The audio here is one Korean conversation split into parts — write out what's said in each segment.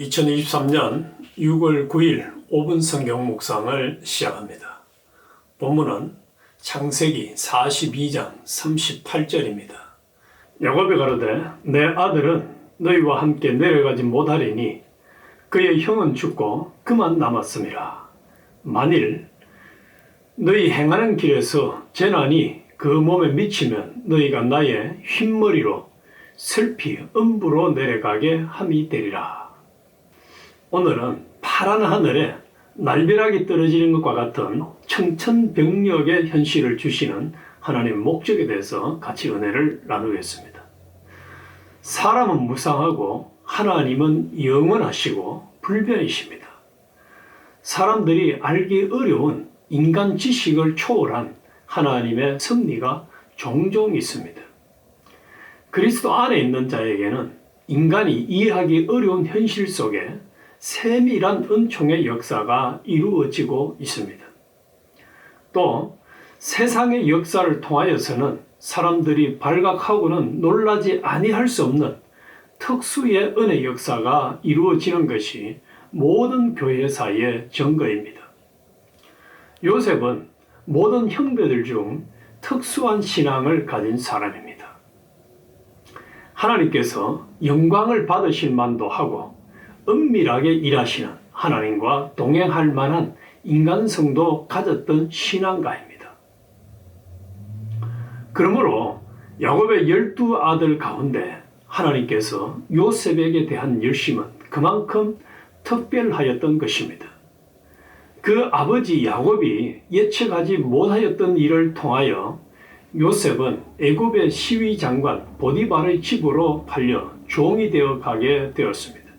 2023년 6월 9일 5분 성경 묵상을 시작합니다. 본문은 창세기 42장 38절입니다. 야곱이 가로되 내 아들은 너희와 함께 내려가지 못하리니 그의 형은 죽고 그만 남았음이라. 만일 너희 행하는 길에서 재난이 그 몸에 미치면 너희가 나의 흰머리로 슬피 음부로 내려가게 함이 되리라. 오늘은 파란 하늘에 날벼락이 떨어지는 것과 같은 청천벽력의 현실을 주시는 하나님의 목적에 대해서 같이 은혜를 나누겠습니다. 사람은 무상하고 하나님은 영원하시고 불변이십니다. 사람들이 알기 어려운 인간 지식을 초월한 하나님의 섭리가 종종 있습니다. 그리스도 안에 있는 자에게는 인간이 이해하기 어려운 현실 속에 세밀한 은총의 역사가 이루어지고 있습니다. 또 세상의 역사를 통하여서는 사람들이 발각하고는 놀라지 아니할 수 없는 특수의 은혜 역사가 이루어지는 것이 모든 교회사의 증거입니다. 요셉은 모든 형제들 중 특수한 신앙을 가진 사람입니다. 하나님께서 영광을 받으실 만도 하고 은밀하게 일하시는 하나님과 동행할 만한 인간성도 가졌던 신앙가입니다. 그러므로 야곱의 12 아들 가운데 하나님께서 요셉에게 대한 열심은 그만큼 특별하였던 것입니다. 그 아버지 야곱이 예측하지 못하였던 일을 통하여 요셉은 애굽의 시위장관 보디발의 집으로 팔려 종이 되어 가게 되었습니다.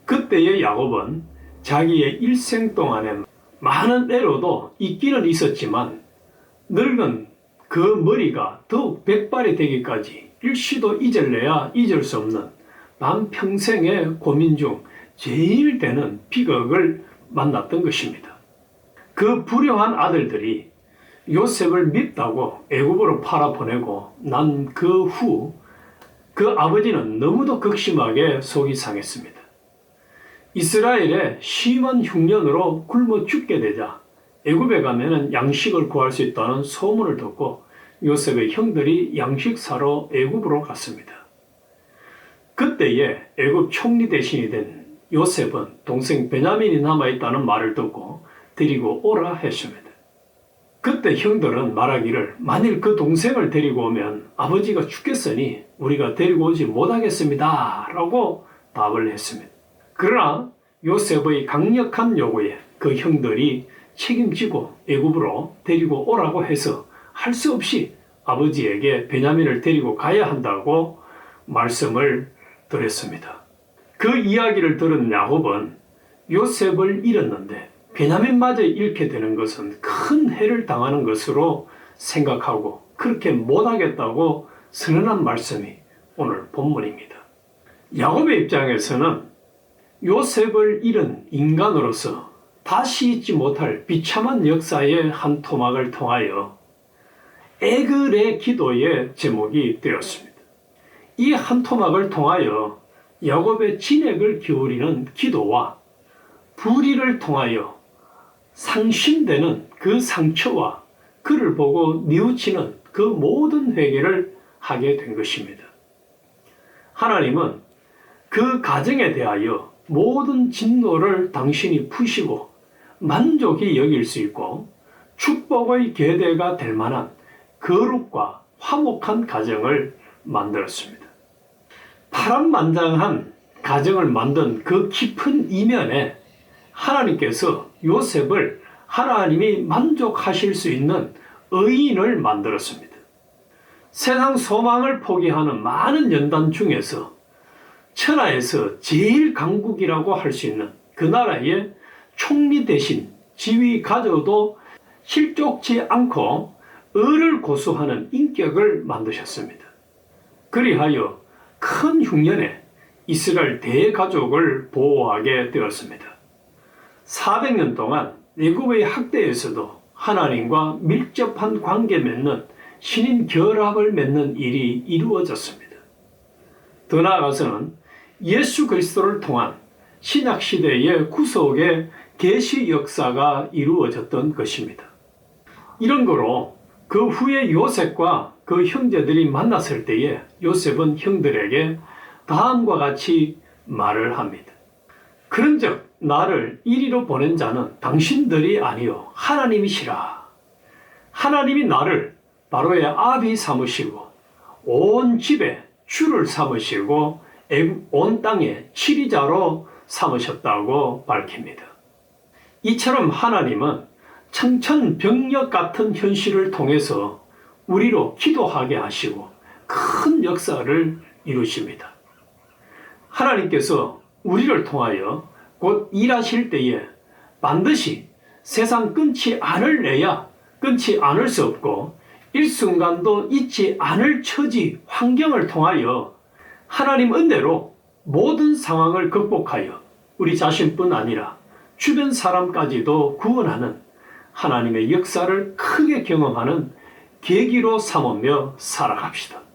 그때의 야곱은 자기의 일생 동안에 많은 애로도 있기는 있었지만 늙은 그 머리가 더욱 백발이 되기까지 일시도 잊을래야 잊을 수 없는 반평생의 고민 중 제일 되는 비극을 만났던 것입니다. 그 불효한 아들들이 요셉을 밉다고 애굽으로 팔아보내고 난 그 후 그 아버지는 너무도 극심하게 속이 상했습니다. 이스라엘의 심한 흉년으로 굶어 죽게 되자 애굽에 가면 양식을 구할 수 있다는 소문을 듣고 요셉의 형들이 양식 사러 애굽으로 갔습니다. 그때에 애굽 총리 대신이 된 요셉은 동생 베냐민이 남아있다는 말을 듣고 데리고 오라 했습니다. 그때 형들은 말하기를 만일 그 동생을 데리고 오면 아버지가 죽겠으니 우리가 데리고 오지 못하겠습니다 라고 답을 했습니다. 그러나 요셉의 강력한 요구에 그 형들이 책임지고 애굽으로 데리고 오라고 해서 할 수 없이 아버지에게 베냐민을 데리고 가야 한다고 말씀을 드렸습니다. 그 이야기를 들은 야곱은 요셉을 잃었는데 베냐민마저 잃게 되는 것은 큰 해를 당하는 것으로 생각하고 그렇게 못하겠다고 선언한 말씀이 오늘 본문입니다. 야곱의 입장에서는 요셉을 잃은 인간으로서 다시 잊지 못할 비참한 역사의 한 토막을 통하여 애글의 기도의 제목이 되었습니다. 이 한 토막을 통하여 야곱의 진액을 기울이는 기도와 불의를 통하여 상심되는 그 상처와 그를 보고 뉘우치는 그 모든 회개를 하게 된 것입니다. 하나님은 그 가정에 대하여 모든 진노를 당신이 푸시고 만족이 여길 수 있고 축복의 계대가 될 만한 거룩과 화목한 가정을 만들었습니다. 파란만장한 가정을 만든 그 깊은 이면에 하나님께서 요셉을 하나님이 만족하실 수 있는 의인을 만들었습니다. 세상 소망을 포기하는 많은 연단 중에서 천하에서 제일 강국이라고 할 수 있는 그 나라의 총리 대신 지위 가져도 실족치 않고 을을 고수하는 인격을 만드셨습니다. 그리하여 큰 흉년에 이스라엘 대가족을 보호하게 되었습니다. 400년 동안 애굽의 학대에서도 하나님과 밀접한 관계 맺는 신인 결합을 맺는 일이 이루어졌습니다. 더 나아가서는 예수 그리스도를 통한 신약시대의 구속의 계시 역사가 이루어졌던 것입니다. 이런 거로 그 후에 요셉과 그 형제들이 만났을 때에 요셉은 형들에게 다음과 같이 말을 합니다. 그런즉 나를 이리로 보낸 자는 당신들이 아니요 하나님이시라. 하나님이 나를 바로의 아비 삼으시고 온 집에 주를 삼으시고 온 땅의 치리자로 삼으셨다고 밝힙니다. 이처럼 하나님은 청천벽력 같은 현실을 통해서 우리로 기도하게 하시고 큰 역사를 이루십니다. 하나님께서 우리를 통하여 곧 일하실 때에 반드시 세상 끊지 않을래야 끊지 않을 수 없고 일순간도 잊지 않을 처지 환경을 통하여 하나님 은혜로 모든 상황을 극복하여 우리 자신뿐 아니라 주변 사람까지도 구원하는 하나님의 역사를 크게 경험하는 계기로 삼으며 살아갑시다.